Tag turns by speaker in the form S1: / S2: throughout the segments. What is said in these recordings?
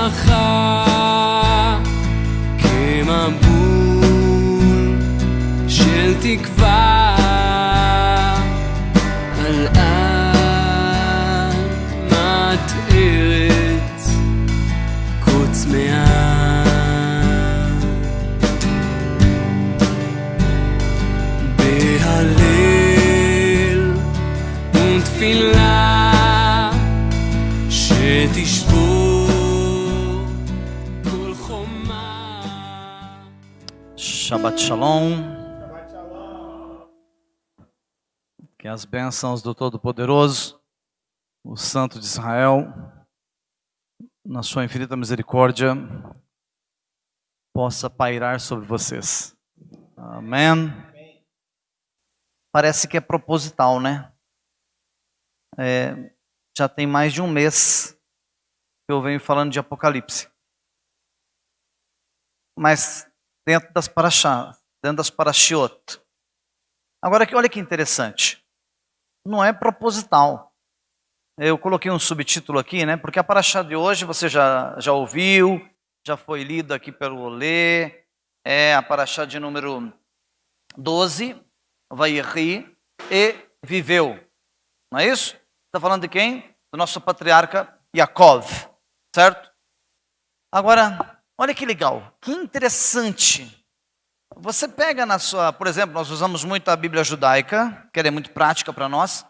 S1: שמחה כמבול של תקווה על אדמת ארץ כה צמאה. בהלל ותפילה שתשבור כל חומה.
S2: Shabbat Shalom. Que as bênçãos do Todo-Poderoso, o Santo de Israel, na sua infinita misericórdia, possa pairar sobre vocês. Amém. Parece que é proposital, né? Já tem mais de um mês que eu venho falando de Apocalipse. Mas dentro das parashá, dentro das parashiot. Agora, olha que interessante. Não é proposital. Eu coloquei um subtítulo aqui, né? Porque a parashá de hoje você já ouviu, já foi lido aqui pelo Olê. É a parashá de número 12, Vayeri, e viveu. Não é isso? Está falando de quem? Do nosso patriarca Yaakov, certo? Agora, olha que legal, que interessante. Você pega na sua, por exemplo, nós usamos muito a Bíblia judaica, que ela é muito prática para nós.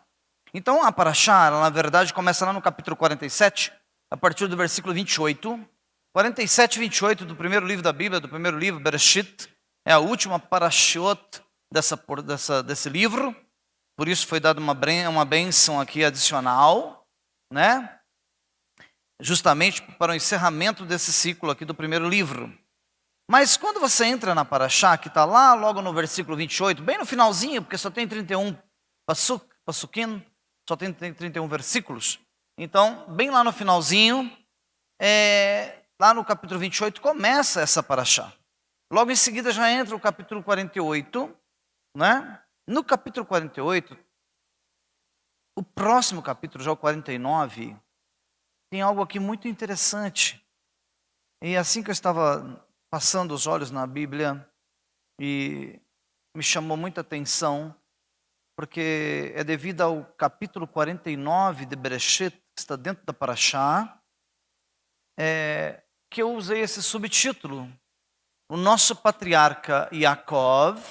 S2: Então a parashá, ela, na verdade, começa lá no capítulo 47, a partir do versículo 28. 47 e 28 do primeiro livro da Bíblia, do primeiro livro, Bereshit, é a última parashiot desse livro. Por isso foi dada uma bênção aqui adicional, né? Justamente para o encerramento desse ciclo aqui do primeiro livro. Mas quando você entra na parashá, que está lá logo no versículo 28, bem no finalzinho, porque só tem 31 pasukim, só tem 31 versículos. Então, bem lá no finalzinho, lá no capítulo 28, começa essa parashá. Logo em seguida já entra o capítulo 48, né? No capítulo 48, o próximo capítulo, já o 49, tem algo aqui muito interessante. E assim que eu estava passando os olhos na Bíblia, e me chamou muita atenção, porque é devido ao capítulo 49 de Bereshit, que está dentro da parashá, que eu usei esse subtítulo. O nosso patriarca Yaakov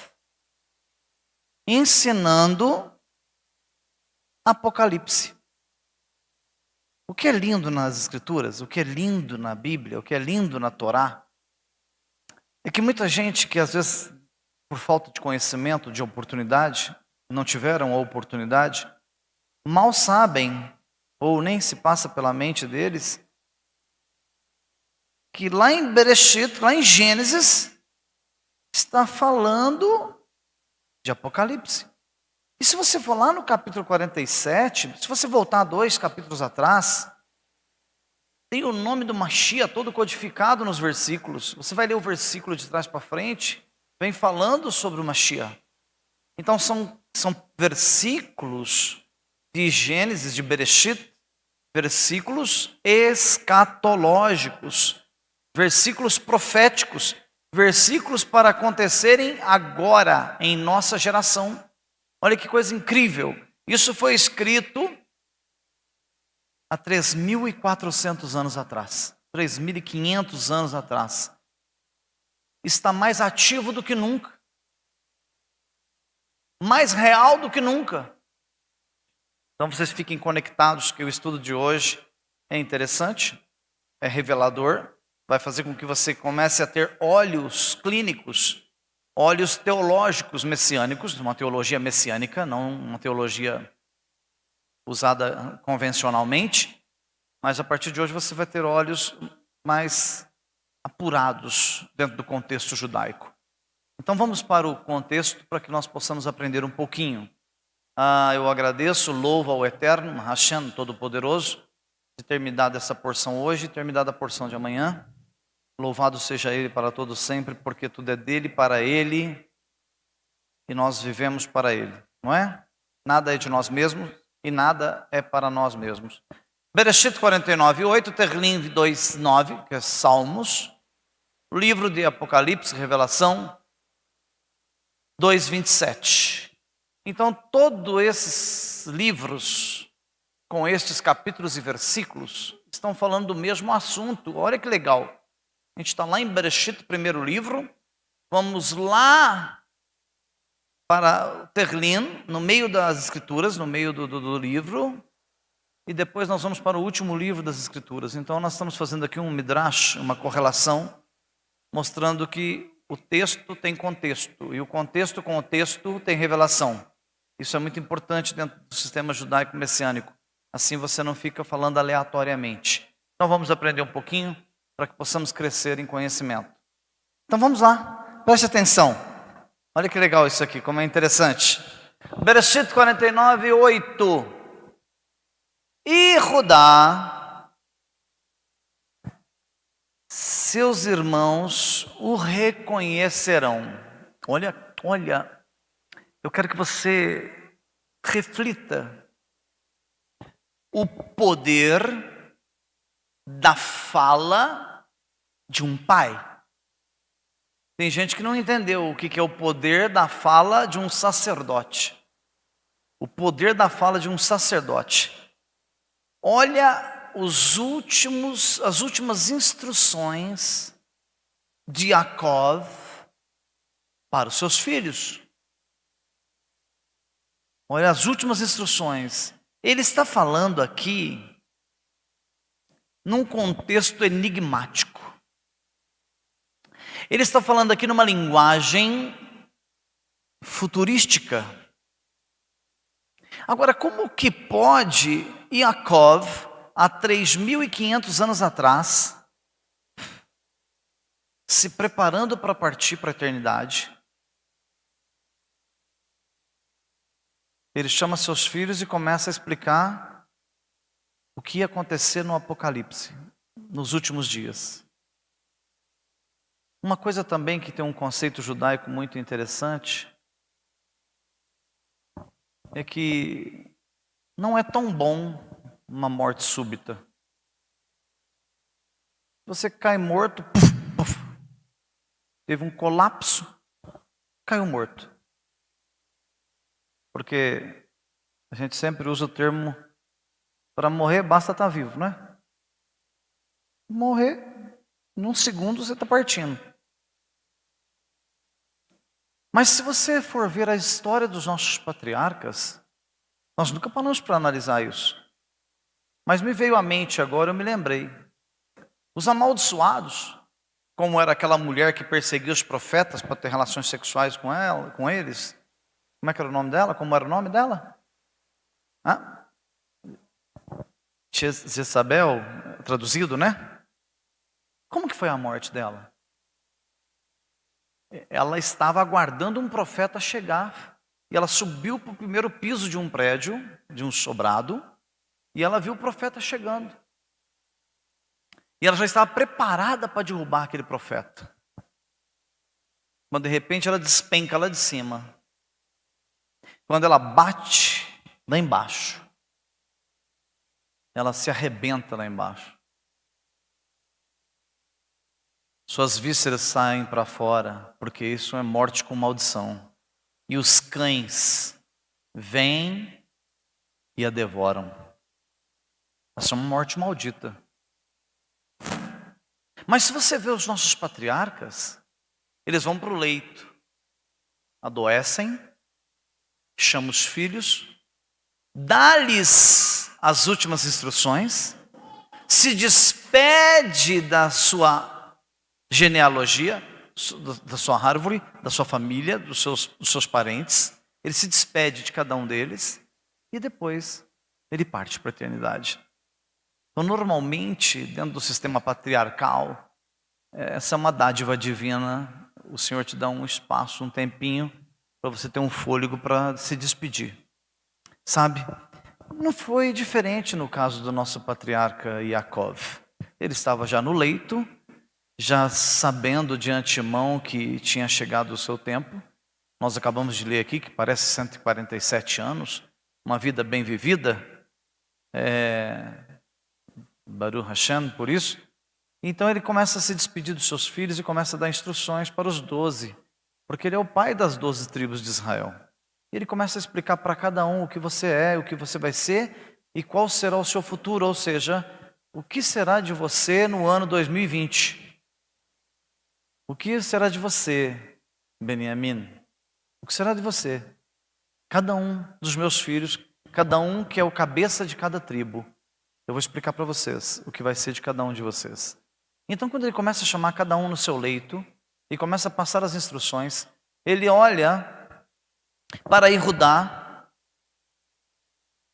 S2: ensinando Apocalipse. O que é lindo nas Escrituras, o que é lindo na Bíblia, o que é lindo na Torá, é que muita gente que às vezes, por falta de conhecimento, de oportunidade, não tiveram a oportunidade, mal sabem, ou nem se passa pela mente deles, que lá em Bereshit, lá em Gênesis, está falando de Apocalipse. E se você for lá no capítulo 47, se você voltar 2 capítulos atrás, tem o nome do Mashiach todo codificado nos versículos. Você vai ler o versículo de trás para frente, vem falando sobre o Mashiach. Então são versículos de Gênesis, de Bereshit, versículos escatológicos, versículos proféticos, versículos para acontecerem agora, em nossa geração. Olha que coisa incrível. Isso foi escrito há 3.400 anos atrás. 3.500 anos atrás. Está mais ativo do que nunca. Mais real do que nunca. Então vocês fiquem conectados, que o estudo de hoje é interessante, é revelador, vai fazer com que você comece a ter olhos clínicos, olhos teológicos messiânicos, uma teologia messiânica, não uma teologia usada convencionalmente, mas a partir de hoje você vai ter olhos mais apurados dentro do contexto judaico. Então vamos para o contexto para que nós possamos aprender um pouquinho. Eu agradeço, louvo ao Eterno, Hashem Todo-Poderoso, de ter me dado essa porção hoje e ter me dado a porção de amanhã. Louvado seja Ele para todos sempre, porque tudo é dele, para Ele, e nós vivemos para Ele, não é? Nada é de nós mesmos e nada é para nós mesmos. Bereshit 49:8, Terlim 2:9, que é Salmos, livro de Apocalipse, Revelação 2:27. Então, todos esses livros, com estes capítulos e versículos, estão falando do mesmo assunto. Olha que legal. A gente está lá em Bereshit, primeiro livro, vamos lá para Terlim, no meio das Escrituras, no meio do livro, e depois nós vamos para o último livro das Escrituras. Então nós estamos fazendo aqui um midrash, uma correlação, mostrando que o texto tem contexto, e o contexto com o texto tem revelação. Isso é muito importante dentro do sistema judaico-messiânico. Assim você não fica falando aleatoriamente. Então vamos aprender um pouquinho para que possamos crescer em conhecimento. Então vamos lá, preste atenção. Olha que legal isso aqui, como é interessante. Bereshit 49:8. E Judá, seus irmãos o reconhecerão. Olha, eu quero que você reflita o poder da fala de um pai. Tem gente que não entendeu o que é o poder da fala de um sacerdote. O poder da fala de um sacerdote. Olha as últimas instruções de Jacó para os seus filhos. Olha as últimas instruções. Ele está falando aqui num contexto enigmático. Ele está falando aqui numa linguagem futurística. Agora, como que pode Jacó, há 3.500 anos atrás, se preparando para partir para a eternidade, ele chama seus filhos e começa a explicar o que ia acontecer no Apocalipse, nos últimos dias. Uma coisa também que tem um conceito judaico muito interessante é que não é tão bom uma morte súbita. Você cai morto, teve um colapso, caiu morto. Porque a gente sempre usa o termo, para morrer basta estar vivo, né? Morrer, num segundo você está partindo. Mas se você for ver a história dos nossos patriarcas, nós nunca paramos para analisar isso. Mas me veio à mente agora, eu me lembrei. Os amaldiçoados, como era aquela mulher que perseguia os profetas para ter relações sexuais com eles. Como é que era o nome dela? Como era o nome dela? Jezabel, traduzido, né? Como que foi a morte dela? Ela estava aguardando um profeta chegar. E ela subiu para o primeiro piso de um prédio, de um sobrado, e ela viu o profeta chegando. E ela já estava preparada para derrubar aquele profeta. Quando de repente ela despenca lá de cima. Quando ela bate lá embaixo, ela se arrebenta lá embaixo. Suas vísceras saem para fora, porque isso é morte com maldição. E os cães vêm e a devoram. Essa é uma morte maldita. Mas se você vê os nossos patriarcas, eles vão para o leito, adoecem, chamam os filhos, dá-lhes as últimas instruções, se despede da sua genealogia, da sua árvore, da sua família, dos seus parentes. Ele se despede de cada um deles e depois ele parte para a eternidade. Então, normalmente, dentro do sistema patriarcal, essa é uma dádiva divina. O Senhor te dá um espaço, um tempinho, para você ter um fôlego para se despedir. Sabe? Não foi diferente no caso do nosso patriarca Jacó. Ele estava já no leito, já sabendo de antemão que tinha chegado o seu tempo. Nós acabamos de ler aqui que parece 147 anos, uma vida bem vivida. Baruch Hashem, por isso. Então ele começa a se despedir dos seus filhos e começa a dar instruções para os 12, porque ele é o pai das 12 tribos de Israel. E ele começa a explicar para cada um o que você é, o que você vai ser e qual será o seu futuro, ou seja, o que será de você no ano 2020. O que será de você, Benjamim? O que será de você? Cada um dos meus filhos, cada um que é o cabeça de cada tribo. Eu vou explicar para vocês o que vai ser de cada um de vocês. Então, quando ele começa a chamar cada um no seu leito e começa a passar as instruções, ele olha para Judá,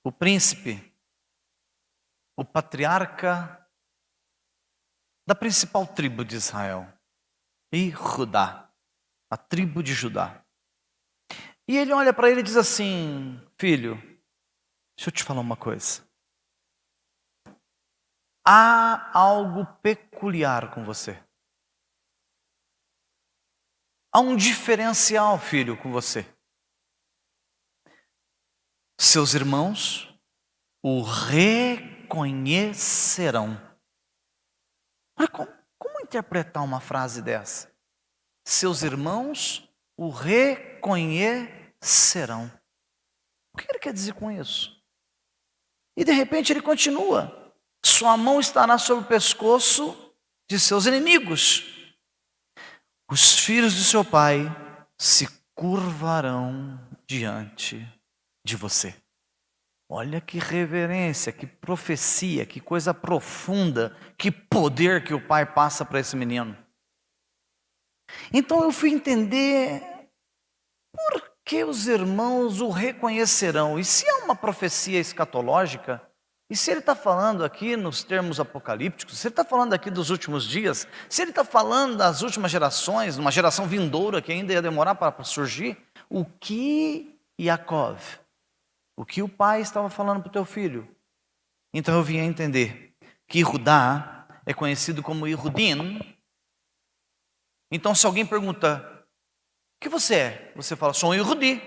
S2: o príncipe, o patriarca da principal tribo de Israel, Judá, a tribo de Judá. E ele olha para ele e diz assim: filho, deixa eu te falar uma coisa. Há algo peculiar com você. Há um diferencial, filho, com você. Seus irmãos o reconhecerão. Olha como interpretar uma frase dessa? Seus irmãos o reconhecerão. O que ele quer dizer com isso? E de repente ele continua. Sua mão estará sobre o pescoço de seus inimigos. Os filhos de seu pai se curvarão diante de você. Olha que reverência, que profecia, que coisa profunda, que poder que o pai passa para esse menino. Então eu fui entender por que os irmãos o reconhecerão. E se é uma profecia escatológica, e se ele está falando aqui nos termos apocalípticos, se ele está falando aqui dos últimos dias, se ele está falando das últimas gerações, uma geração vindoura que ainda ia demorar para surgir, o que Yaakov, o que o pai estava falando para o teu filho? Então eu vim a entender que Judá é conhecido como Yehudim. Então se alguém pergunta, o que você é? Você fala, sou um Yehudi.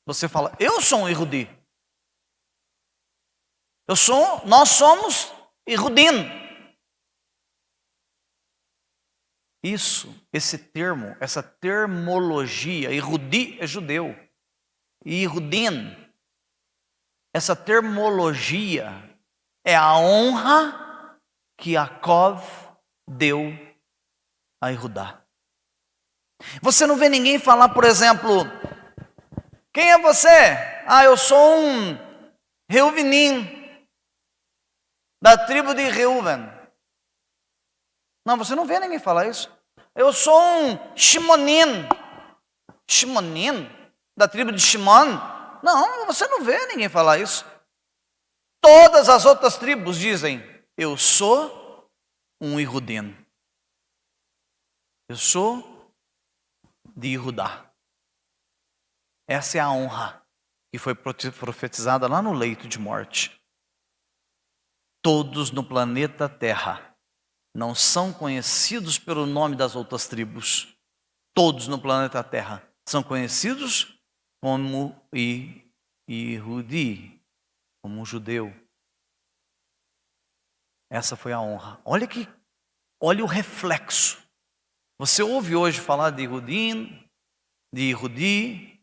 S2: Você fala, eu sou um Yehudi. Nós somos Yehudim. Esse termo, essa termologia, Yehudi é judeu, e Yehudim, essa termologia é a honra que Yaakov deu a Judá. Você não vê ninguém falar, por exemplo, quem é você? Eu sou um Reuvenim, da tribo de Reuven. Não, você não vê ninguém falar isso. Eu sou um Shimonim. Shimonim? Da tribo de Shimon? Não, você não vê ninguém falar isso. Todas as outras tribos dizem, eu sou um Yehudim. Eu sou de Judá. Essa é a honra que foi profetizada lá no leito de morte. Todos no planeta Terra não são conhecidos pelo nome das outras tribos. Todos no planeta Terra são conhecidos como Yehudi, como judeu. Essa foi a honra. Olha o reflexo. Você ouve hoje falar de Yehudim, de Yehudi,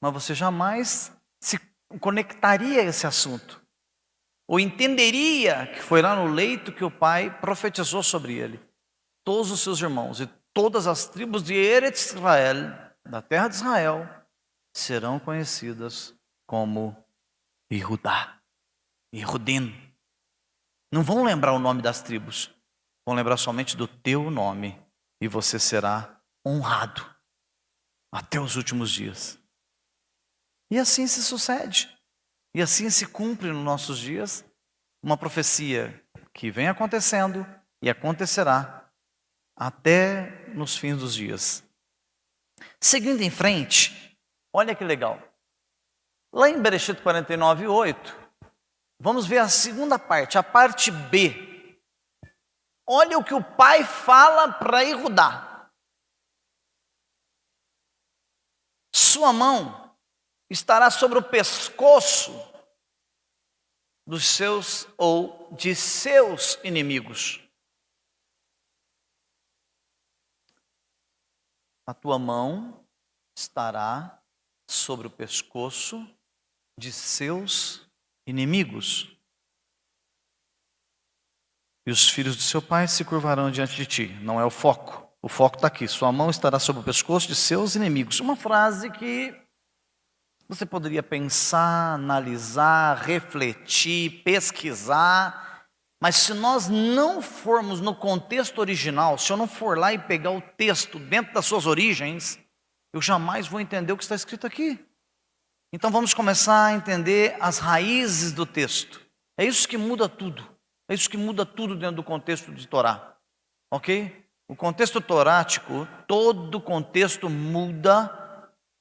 S2: mas você jamais se conectaria a esse assunto. Ou entenderia que foi lá no leito que o pai profetizou sobre ele. Todos os seus irmãos e todas as tribos de Eretz Israel, da terra de Israel, serão conhecidas como Yehudá, Yehudim. Não vão lembrar o nome das tribos, vão lembrar somente do teu nome e você será honrado até os últimos dias. E assim se sucede. E assim se cumpre nos nossos dias uma profecia que vem acontecendo e acontecerá até nos fins dos dias. Seguindo em frente, olha que legal. Lá em Bereshit 49:8, vamos ver a segunda parte, a parte B. Olha o que o pai fala para Judá. Sua mão estará sobre o pescoço dos seus ou de seus inimigos. A tua mão estará sobre o pescoço de seus inimigos. E os filhos do seu pai se curvarão diante de ti. Não é o foco. O foco está aqui. Sua mão estará sobre o pescoço de seus inimigos. Uma frase que você poderia pensar, analisar, refletir, pesquisar. Mas se nós não formos no contexto original, se eu não for lá e pegar o texto dentro das suas origens, eu jamais vou entender o que está escrito aqui. Então vamos começar a entender as raízes do texto. É isso que muda tudo. É isso que muda tudo dentro do contexto de Torá. Ok? O contexto torático, todo o contexto muda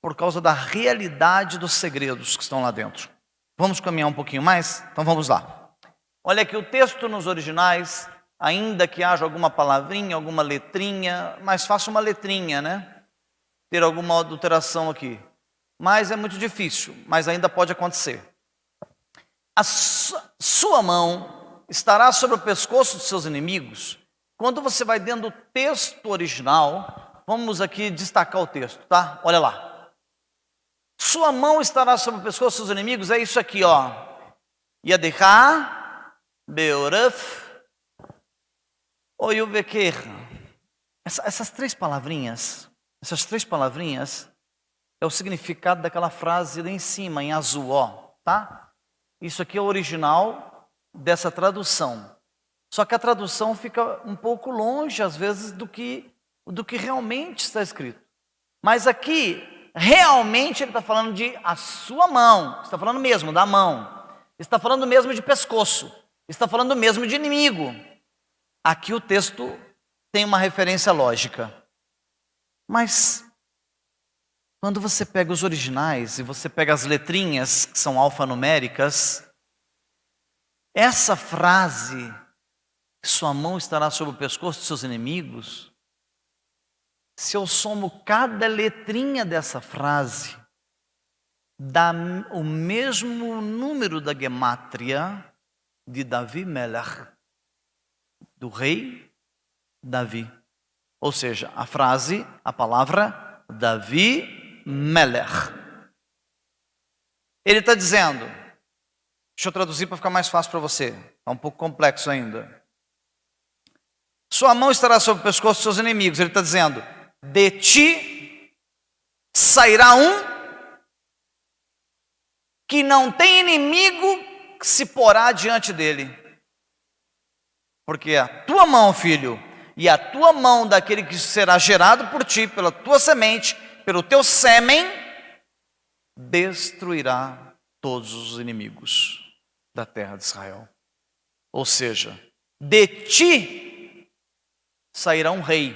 S2: por causa da realidade dos segredos que estão lá dentro. Vamos caminhar um pouquinho mais? Então vamos lá. Olha aqui o texto nos originais, ainda que haja alguma palavrinha, alguma letrinha, mais fácil uma letrinha, né? Ter alguma adulteração aqui. Mas é muito difícil, mas ainda pode acontecer. A sua mão estará sobre o pescoço de seus inimigos. Quando você vai dentro do texto original, vamos aqui destacar o texto, tá? Olha lá. Sua mão estará sobre o pescoço dos seus inimigos, é isso aqui, ó. Yadecha, Beoref, Oyuveker. Essas três palavrinhas é o significado daquela frase lá em cima, em azul, ó, tá? Isso aqui é o original dessa tradução. Só que a tradução fica um pouco longe, às vezes, do que realmente está escrito. Mas aqui, realmente, ele está falando de a sua mão. Está falando mesmo da mão. Está falando mesmo de pescoço. Está falando mesmo de inimigo. Aqui o texto tem uma referência lógica. Mas, quando você pega os originais e você pega as letrinhas, que são alfanuméricas, essa frase, sua mão estará sobre o pescoço de seus inimigos, se eu somo cada letrinha dessa frase, dá o mesmo número da gemátria de Davi Melech, do rei Davi. Ou seja, a frase, a palavra Davi Melech. Ele está dizendo, deixa eu traduzir para ficar mais fácil para você, está um pouco complexo ainda. Sua mão estará sobre o pescoço dos seus inimigos. Ele está dizendo, de ti sairá um que não tem inimigo que se porá diante dele. Porque a tua mão, filho, e a tua mão daquele que será gerado por ti, pela tua semente, pelo teu sêmen, destruirá todos os inimigos da terra de Israel. Ou seja, de ti sairá um rei.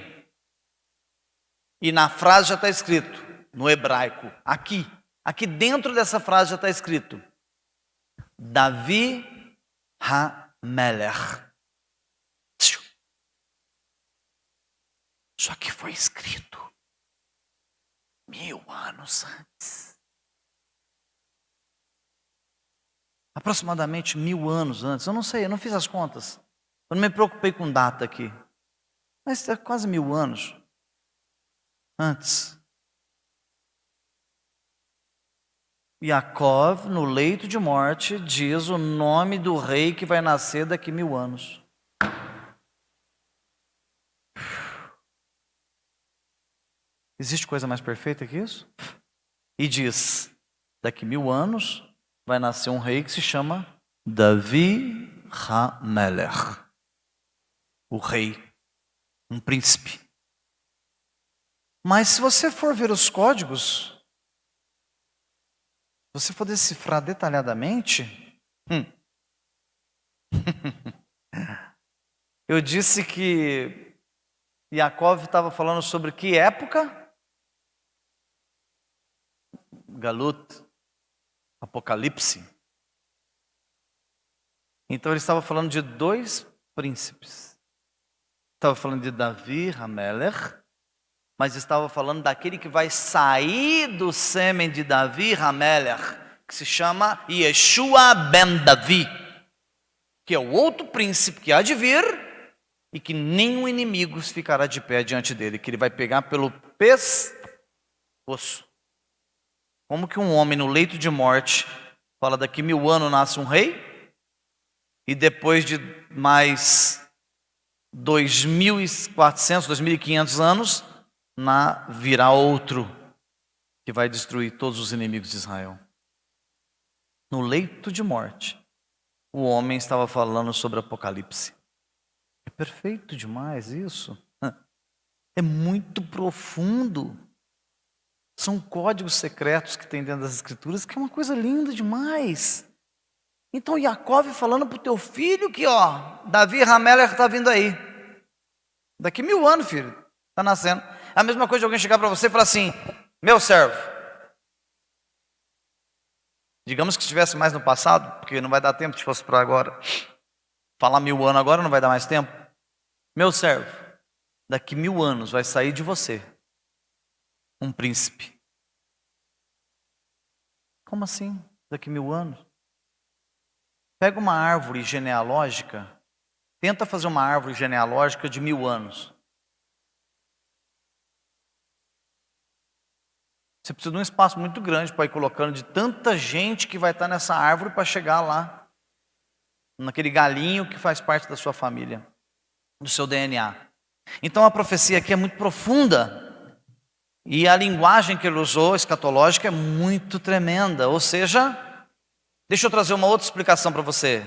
S2: E na frase já está escrito, no hebraico, aqui dentro dessa frase já está escrito, Davi HaMelech. Só que foi escrito 1000 anos antes. Aproximadamente 1000 anos antes. Eu não sei, eu não fiz as contas. Eu não me preocupei com data aqui. Mas é quase 1000 anos antes. Yaakov, no leito de morte, diz o nome do rei que vai nascer daqui 1000 anos. Existe coisa mais perfeita que isso? E diz, daqui 1000 anos vai nascer um rei que se chama Davi HaMelech. O rei, um príncipe. Mas se você for ver os códigos, se você for decifrar detalhadamente, eu disse que Yaakov estava falando sobre que época? Galut, Apocalipse. Então ele estava falando de 2 príncipes. Estava falando de Davi HaMelech, mas estava falando daquele que vai sair do sêmen de Davi HaMelech, que se chama Yeshua ben Davi. que é o outro príncipe que há de vir, e que nenhum inimigo ficará de pé diante dele, que ele vai pegar pelo pescoço. Como que um homem no leito de morte fala, daqui 1000 anos nasce um rei, e depois de mais 2.400, 2.500 anos, virá outro que vai destruir todos os inimigos de Israel. No leito de morte, o homem estava falando sobre Apocalipse. É perfeito demais isso. É muito profundo. São códigos secretos que tem dentro das Escrituras, que é uma coisa linda demais. Então Yaakov falando para o teu filho que, Davi Hamelech está vindo aí. Daqui 1000 anos, filho, está nascendo. É a mesma coisa de alguém chegar para você e falar assim, meu servo. Digamos que estivesse mais no passado, porque não vai dar tempo se fosse para agora. Falar 1000 anos agora não vai dar mais tempo. Meu servo, daqui 1000 anos vai sair de você um príncipe. Como assim? Daqui 1000 anos? Pega uma árvore genealógica, tenta fazer uma árvore genealógica de 1000 anos. Você precisa de um espaço muito grande para ir colocando de tanta gente que vai estar nessa árvore para chegar lá, naquele galinho que faz parte da sua família, do seu DNA. Então a profecia aqui é muito profunda. E a linguagem que ele usou, escatológica, é muito tremenda. Ou seja, deixa eu trazer uma outra explicação para você.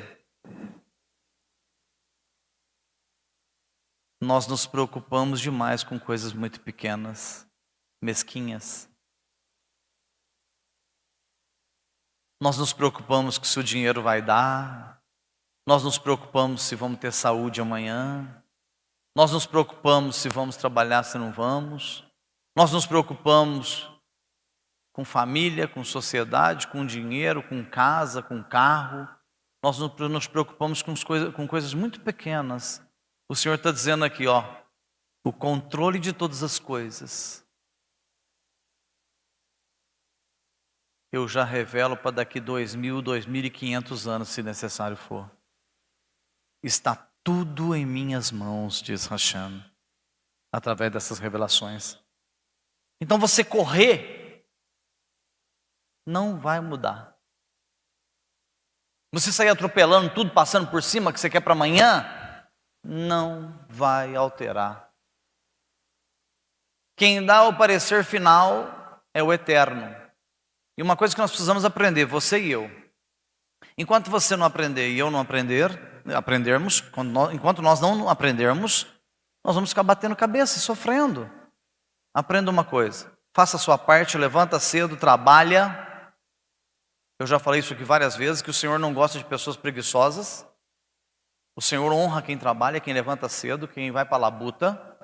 S2: Nós nos preocupamos demais com coisas muito pequenas, mesquinhas. Nós nos preocupamos com se o dinheiro vai dar. Nós nos preocupamos se vamos ter saúde amanhã. Nós nos preocupamos se vamos trabalhar, se não vamos. Nós nos preocupamos com família, com sociedade, com dinheiro, com casa, com carro. Nós nos preocupamos com coisas muito pequenas. O Senhor está dizendo aqui, o controle de todas as coisas. Eu já revelo para daqui 2.000, 2.500 anos, se necessário for. Está tudo em minhas mãos, diz Hashem, através dessas revelações. Então você correr não vai mudar. Você sair atropelando tudo, passando por cima que você quer para amanhã, não vai alterar. Quem dá o parecer final é o Eterno. E uma coisa que nós precisamos aprender, você e eu. Enquanto você não aprender e eu não aprendermos, enquanto nós não aprendermos, nós vamos ficar batendo cabeça e sofrendo. Aprenda uma coisa, faça a sua parte, levanta cedo, trabalha. Eu já falei isso aqui várias vezes, que o Senhor não gosta de pessoas preguiçosas. O Senhor honra quem trabalha, quem levanta cedo, quem vai para a labuta.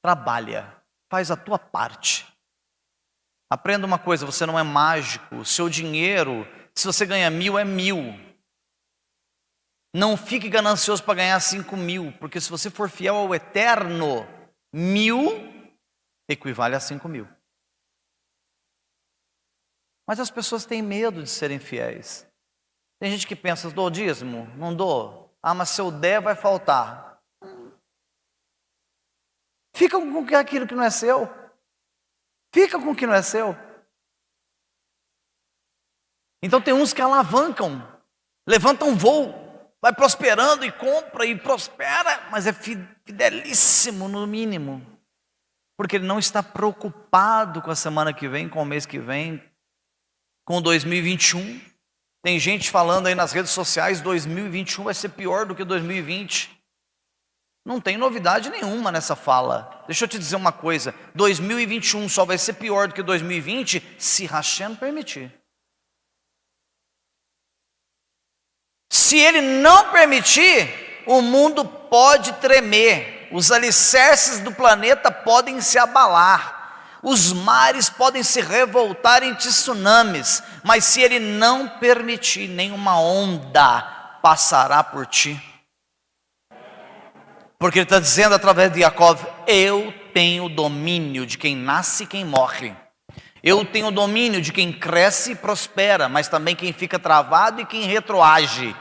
S2: Trabalha, faz a tua parte. Aprenda uma coisa, você não é mágico. O seu dinheiro, se você ganha 1.000, é 1.000. Não fique ganancioso para ganhar 5.000, porque se você for fiel ao Eterno, 1.000 equivale a 5.000. Mas as pessoas têm medo de serem fiéis. Tem gente que pensa, dou dízimo? Não dou. Mas se eu der, vai faltar. Fica com aquilo que não é seu. Fica com o que não é seu. Então tem uns que alavancam, levantam voo, vai prosperando e compra e prospera, mas é fidelíssimo no mínimo. Porque ele não está preocupado com a semana que vem, com o mês que vem, com 2021. Tem gente falando aí nas redes sociais, 2021 vai ser pior do que 2020. Não tem novidade nenhuma nessa fala. Deixa eu te dizer uma coisa, 2021 só vai ser pior do que 2020 se Hashem permitir. Se ele não permitir, o mundo pode tremer, os alicerces do planeta podem se abalar, os mares podem se revoltar em tsunamis, mas se ele não permitir, nenhuma onda passará por ti. Porque ele está dizendo através de Yaakov, eu tenho domínio de quem nasce e quem morre. Eu tenho domínio de quem cresce e prospera, mas também quem fica travado e quem retroage.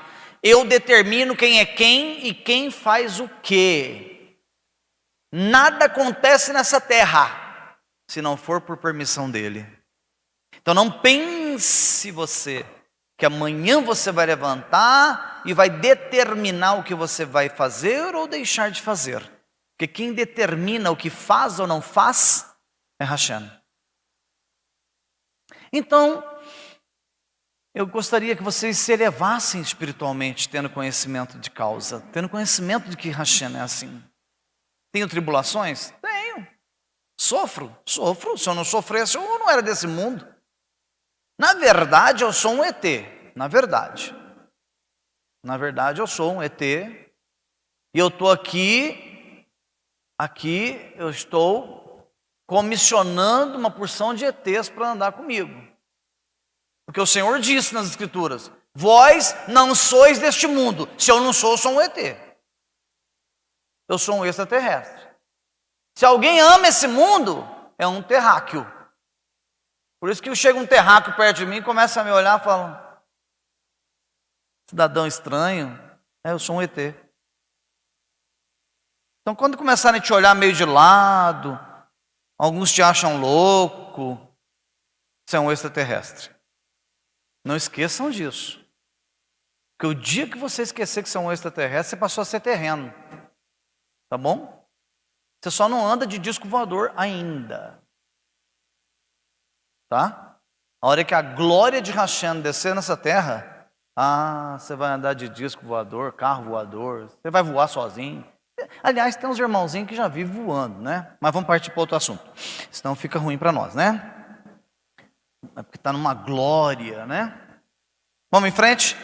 S2: eu determino quem é quem e quem faz o quê. Nada acontece nessa terra se não for por permissão dele. Então não pense você que amanhã você vai levantar e vai determinar o que você vai fazer ou deixar de fazer. Porque quem determina o que faz ou não faz é Hashem. Então, eu gostaria que vocês se elevassem espiritualmente, tendo conhecimento de causa, tendo conhecimento de que Hashem é assim. Tenho tribulações? Tenho. Sofro. Se eu não sofresse, eu não era desse mundo. Na verdade, eu sou um ET. Na verdade, eu sou um ET. E eu estou aqui eu estou comissionando uma porção de ETs para andar comigo. Porque o Senhor disse nas Escrituras, vós não sois deste mundo. Se eu não sou, eu sou um ET. Eu sou um extraterrestre. Se alguém ama esse mundo, é um terráqueo. Por isso que chega um terráqueo perto de mim e começa a me olhar e fala, cidadão estranho, eu sou um ET. Então quando começarem a te olhar meio de lado, alguns te acham louco, você é um extraterrestre. Não esqueçam disso. Porque o dia que você esquecer que você é um extraterrestre, você passou a ser terreno. Tá bom? Você só não anda de disco voador ainda. Tá? A hora que a glória de Hashem descer nessa terra, você vai andar de disco voador, carro voador, você vai voar sozinho. Aliás, tem uns irmãozinhos que já vivem voando, né? Mas vamos partir para outro assunto. Senão fica ruim para nós, né? É porque está numa glória, né? Vamos em frente?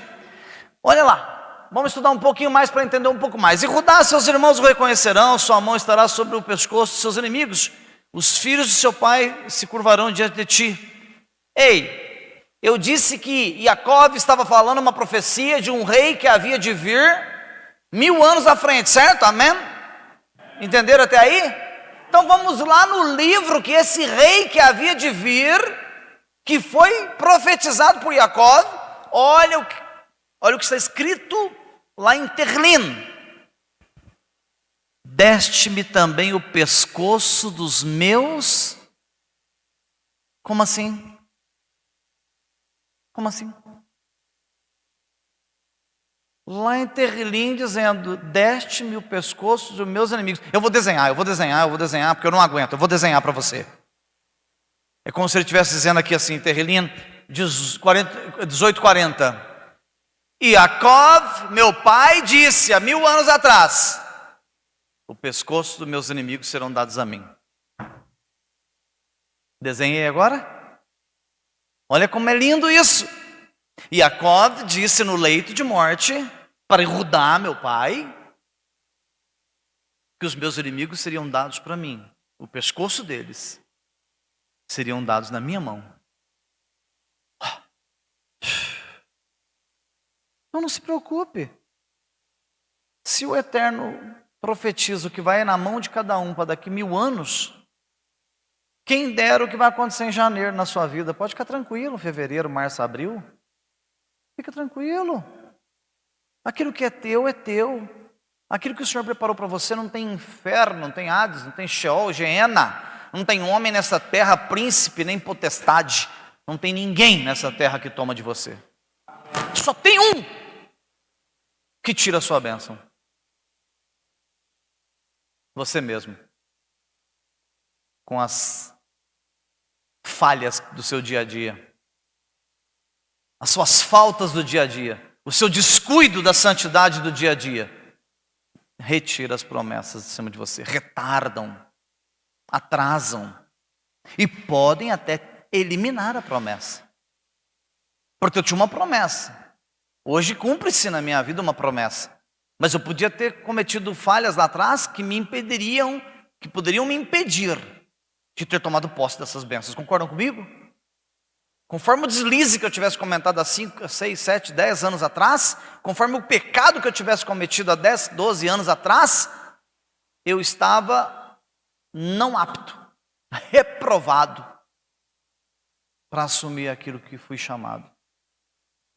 S2: Olha lá, vamos estudar um pouquinho mais para entender um pouco mais. E Judá, seus irmãos o reconhecerão, sua mão estará sobre o pescoço de seus inimigos. Os filhos de seu pai se curvarão diante de ti. Ei, eu disse que Jacó estava falando uma profecia de um rei que havia de vir 1000 anos à frente, certo? Amém? Entenderam até aí? Então vamos lá no livro que esse rei que havia de vir, que foi profetizado por Jacó, olha o que está escrito lá em Terlim. Deste-me também o pescoço dos meus. Como assim? Como assim? Lá em Terlim dizendo, deste-me o pescoço dos meus inimigos. Eu vou desenhar, porque eu não aguento, eu vou desenhar para você. É como se ele estivesse dizendo aqui assim, Terlim 18:40. E Jacó, meu pai, disse há 1000 anos atrás, o pescoço dos meus inimigos serão dados a mim. Desenhei agora? Olha como é lindo isso. E Jacó disse no leito de morte, para Judá, meu pai, que os meus inimigos seriam dados para mim. O pescoço deles seriam dados na minha mão. Então não se preocupe. Se o Eterno profetiza o que vai na mão de cada um para daqui 1000 anos, quem dera o que vai acontecer em janeiro na sua vida, pode ficar tranquilo, fevereiro, março, abril. Fica tranquilo. Aquilo que é teu, é teu. Aquilo que o Senhor preparou para você não tem inferno, não tem Hades, não tem Sheol, Geena. Não tem homem nessa terra, príncipe, nem potestade. Não tem ninguém nessa terra que toma de você. Só tem um que tira a sua bênção. Você mesmo. Com as falhas do seu dia a dia. As suas faltas do dia a dia. O seu descuido da santidade do dia a dia. Retira as promessas de cima de você. Retardam. Atrasam. E podem até eliminar a promessa. Porque eu tinha uma promessa. Hoje cumpre-se na minha vida uma promessa. Mas eu podia ter cometido falhas lá atrás que poderiam me impedir de ter tomado posse dessas bênçãos. Concordam comigo? Conforme o deslize que eu tivesse comentado há 5, 6, 7, 10 anos atrás, conforme o pecado que eu tivesse cometido há 10, 12 anos atrás, eu estava não apto, reprovado para assumir aquilo que fui chamado.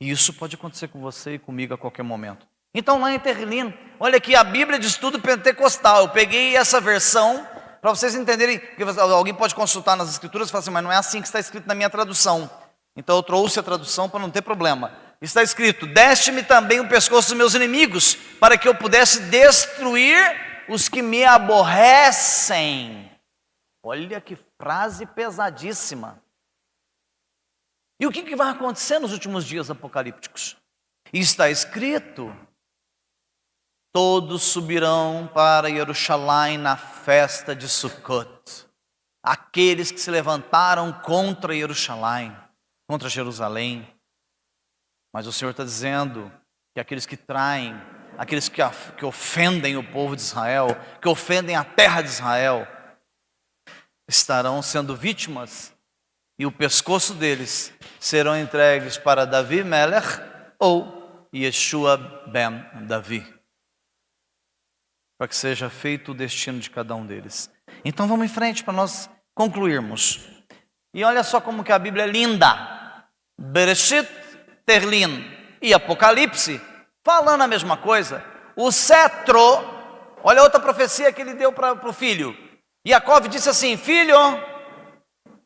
S2: E isso pode acontecer com você e comigo a qualquer momento. Então lá em Terlino, olha aqui a Bíblia de Estudo Pentecostal. Eu peguei essa versão para vocês entenderem. Alguém pode consultar nas escrituras e falar assim, mas não é assim que está escrito na minha tradução. Então eu trouxe a tradução para não ter problema. Está escrito, deste-me também o pescoço dos meus inimigos, para que eu pudesse destruir os que me aborrecem. Olha que frase pesadíssima. E o que vai acontecer nos últimos dias apocalípticos? Está escrito, todos subirão para Jerusalém na festa de Sukkot. Aqueles que se levantaram contra Jerusalém. Mas o Senhor está dizendo que aqueles que traem, aqueles que ofendem o povo de Israel, que ofendem a terra de Israel, estarão sendo vítimas e o pescoço deles serão entregues para Davi Melech ou Yeshua ben Davi, para que seja feito o destino de cada um deles. Então vamos em frente para nós concluirmos. E olha só como que a Bíblia é linda. Bereshit, Terlin e Apocalipse, falando a mesma coisa. O cetro, olha outra profecia que ele deu para o filho. Jacob disse assim, filho,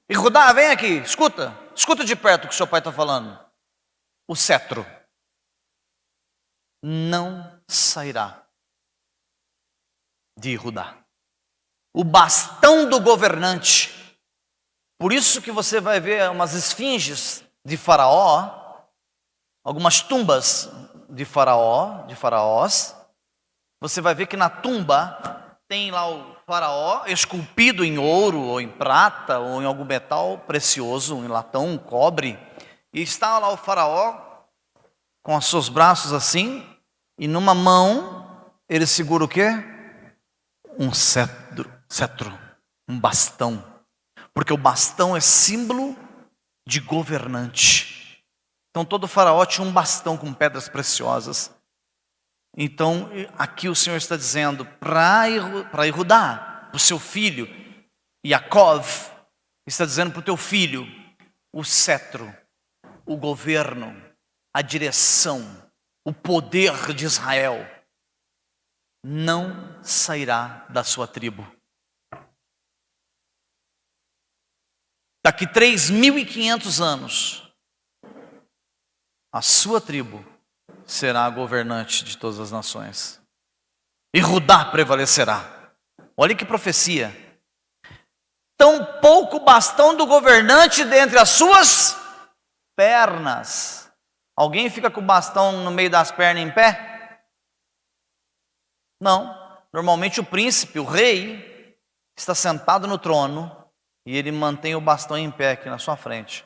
S2: e Judá, vem aqui, escuta de perto o que seu pai está falando. O cetro não sairá de Judá. O bastão do governante. Por isso que você vai ver umas esfinges de Faraó, algumas tumbas de faraós. Você vai ver que na tumba tem lá o faraó esculpido em ouro, ou em prata, ou em algum metal precioso, em latão, cobre. E está lá o faraó com os seus braços assim, e numa mão ele segura o quê? Um cetro, um bastão. Porque o bastão é símbolo de governante. Então todo faraó tinha um bastão com pedras preciosas. Então aqui o Senhor está dizendo para Judá, para o seu filho, Jacob, está dizendo para o teu filho, o cetro, o governo, a direção, o poder de Israel não sairá da sua tribo. Daqui 3.500 anos, a sua tribo será a governante de todas as nações. E Judá prevalecerá. Olha que profecia. Tão pouco bastão do governante dentre as suas pernas. Alguém fica com o bastão no meio das pernas em pé? Não. Normalmente o príncipe, o rei, está sentado no trono e ele mantém o bastão em pé aqui na sua frente.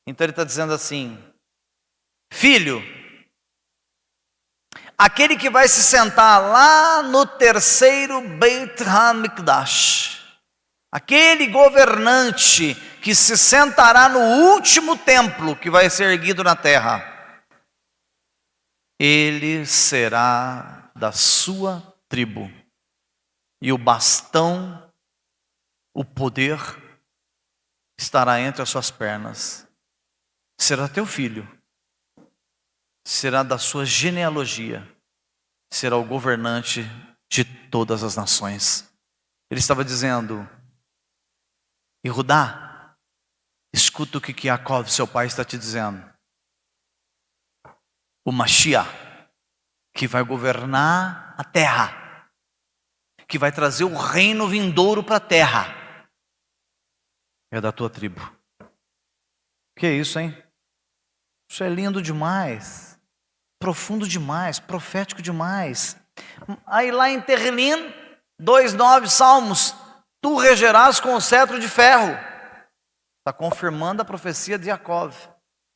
S2: Então ele está dizendo assim, filho, aquele que vai se sentar lá no terceiro Beit HaMikdash, aquele governante que se sentará no último templo que vai ser erguido na terra, ele será da sua tribo. E o bastão, o poder, estará entre as suas pernas. Será teu filho. Será da sua genealogia, será o governante de todas as nações. Ele estava dizendo, e Judá, escuta o que Jacob, seu pai, está te dizendo. O Mashiach, que vai governar a terra, que vai trazer o reino vindouro para a terra, é da tua tribo. Que é isso, hein? Isso é lindo demais. Profundo demais, profético demais. Aí lá em Terlin, 2:9 Salmos, tu regerás com o cetro de ferro. Está confirmando a profecia de Jacob.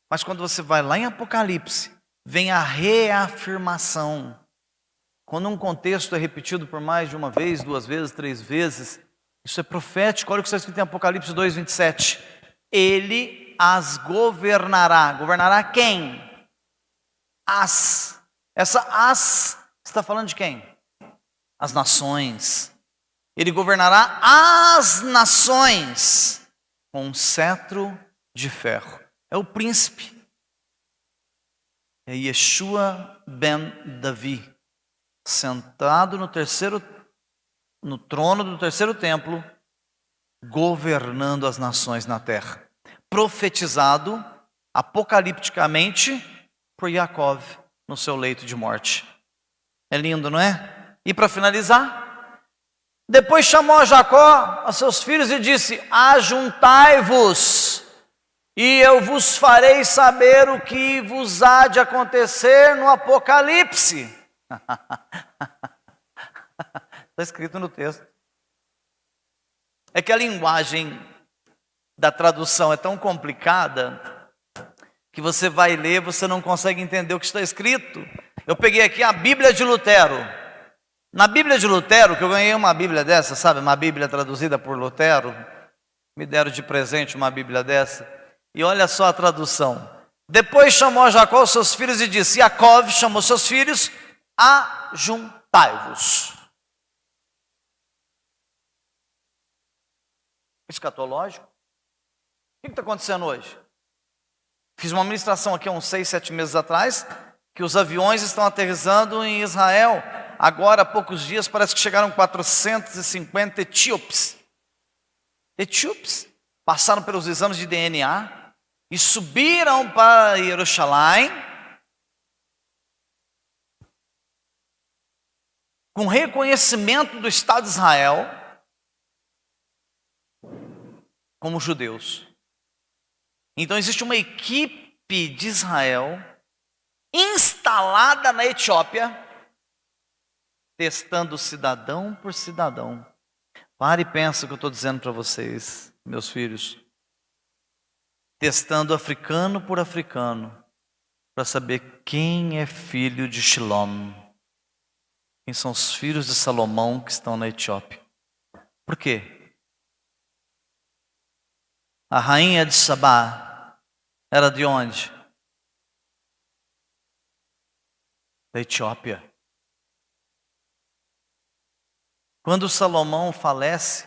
S2: Mas quando você vai lá em Apocalipse, vem a reafirmação. Quando um contexto é repetido por mais de uma vez, 2 vezes, 3 vezes, isso é profético. Olha o que está escrito em Apocalipse 2:27. Ele as governará. Governará quem? Essa está falando de quem? As nações. Ele governará as nações com um cetro de ferro. É o príncipe. é Yeshua ben Davi, sentado no trono do terceiro templo, governando as nações na terra. Profetizado apocalipticamente por Jacob no seu leito de morte. É lindo, não é? E para finalizar, depois chamou a Jacó, a seus filhos, e disse: ajuntai-vos, e eu vos farei saber o que vos há de acontecer no Apocalipse. Está escrito no texto. É que a linguagem da tradução é tão complicada que você vai ler, você não consegue entender o que está escrito. Eu peguei aqui a Bíblia de Lutero. Na Bíblia de Lutero, que eu ganhei uma Bíblia dessa, sabe? Uma Bíblia traduzida por Lutero. Me deram de presente uma Bíblia dessa. E olha só a tradução. Depois chamou a Jacó os seus filhos e disse: Jacob chamou seus filhos, ajuntai-vos. Escatológico. O que está acontecendo hoje? Fiz uma ministração aqui há uns 6, 7 meses atrás, que os aviões estão aterrissando em Israel. Agora, há poucos dias, parece que chegaram 450 etíopes. Etíopes passaram pelos exames de DNA e subiram para Jerusalém com reconhecimento do Estado de Israel como judeus. Então existe uma equipe de Israel instalada na Etiópia, testando cidadão por cidadão. Pare e pensa o que eu estou dizendo para vocês, meus filhos. Testando africano por africano, para saber quem é filho de Shilom. Quem são os filhos de Salomão que estão na Etiópia. Por quê? A rainha de Sabá era de onde? Da Etiópia. Quando Salomão falece,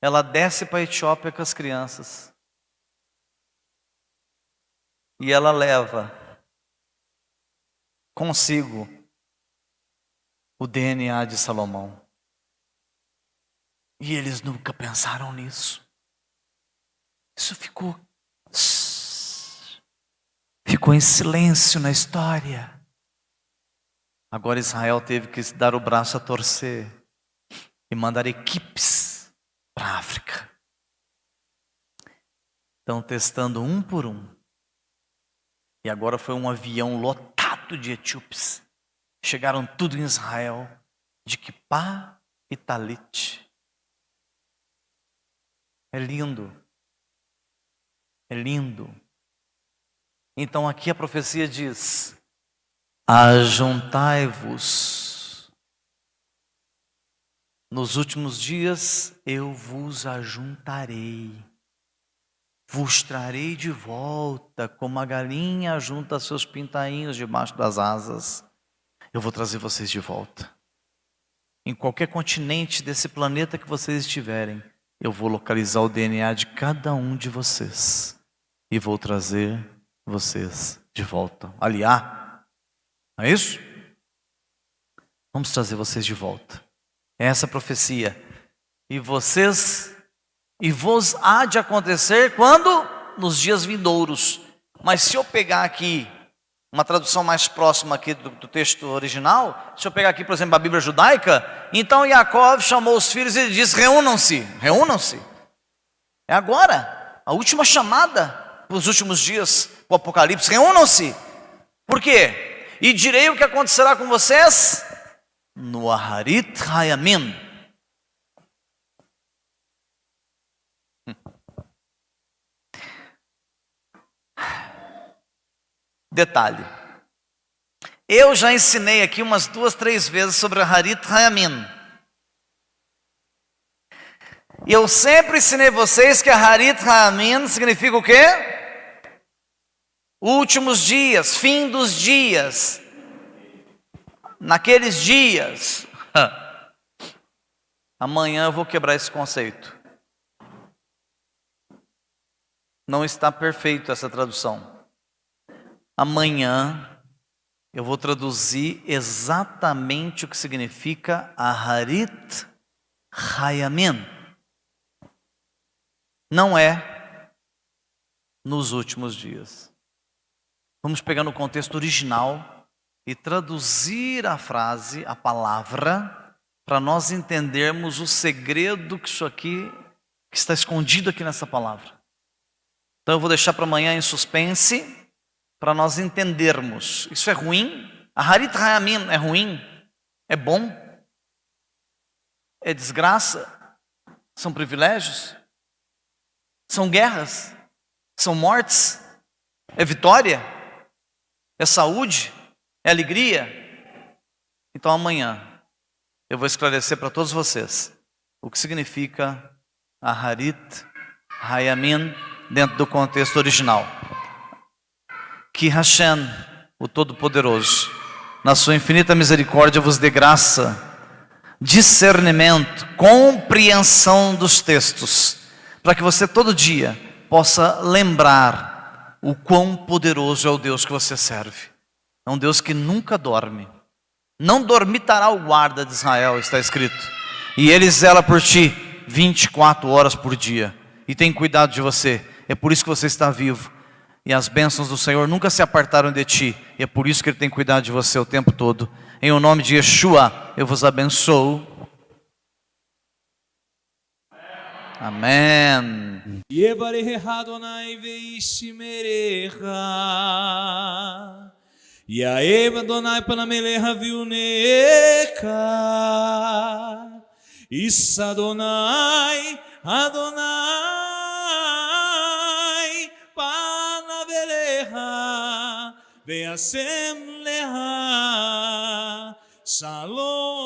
S2: ela desce para a Etiópia com as crianças. E ela leva consigo o DNA de Salomão. E eles nunca pensaram nisso. Isso ficou em silêncio na história. Agora Israel teve que dar o braço a torcer e mandar equipes para a África. Estão testando um por um. E agora foi um avião lotado de etíopes. Chegaram tudo em Israel, de Kipá e Talit. É lindo. É lindo. Então aqui a profecia diz: ajuntai-vos. Nos últimos dias eu vos ajuntarei. Vos trarei de volta, como a galinha ajunta seus pintainhos debaixo das asas. Eu vou trazer vocês de volta. Em qualquer continente desse planeta que vocês estiverem, eu vou localizar o DNA de cada um de vocês. E vou trazer vocês de volta. Aliá, não é isso? Vamos trazer vocês de volta. É essa a profecia. E vos há de acontecer quando? Nos dias vindouros. Mas se eu pegar aqui uma tradução mais próxima aqui do texto original, se eu pegar aqui, por exemplo, a Bíblia judaica, então Jacob chamou os filhos e disse: reúnam-se, reúnam-se. É agora, a última chamada para os últimos dias, o Apocalipse, reúnam-se. Por quê? E direi o que acontecerá com vocês no Aharit Hayamim. Detalhe. Eu já ensinei aqui umas 2, 3 vezes sobre Aharit Hayamim. E eu sempre ensinei vocês que Aharit Hayamim significa o quê? Últimos dias, fim dos dias. Naqueles dias. Amanhã eu vou quebrar esse conceito. Não está perfeito essa tradução. amanhã eu vou traduzir exatamente o que significa Aharit Hayamim. Não é nos últimos dias. Vamos pegar no contexto original e traduzir a frase, a palavra, para nós entendermos o segredo que isso aqui, que está escondido aqui nessa palavra. Então eu vou deixar para amanhã em suspense, para nós entendermos. Isso é ruim? Aharit Hayamim é ruim? É bom? É desgraça? São privilégios? São guerras? São mortes? É vitória? É saúde? É alegria? Então amanhã eu vou esclarecer para todos vocês o que significa Aharit Hayamim dentro do contexto original. Que Hashem, o Todo-Poderoso, na sua infinita misericórdia vos dê graça, discernimento, compreensão dos textos, para que você todo dia possa lembrar o quão poderoso é o Deus que você serve. É um Deus que nunca dorme. Não dormitará o guarda de Israel, está escrito. E ele zela por ti 24 horas por dia. E tem cuidado de você. É por isso que você está vivo. E as bênçãos do Senhor nunca se apartaram de ti. E é por isso que Ele tem cuidado de você o tempo todo. Em o nome de Yeshua, eu vos abençoo. Amém.
S1: Yevarecha Adonai veishmerecha. Yaev Adonai panamelecha viunecha. Issa Adonai, Adonai panavelecha. Veasem lecha. Shalom.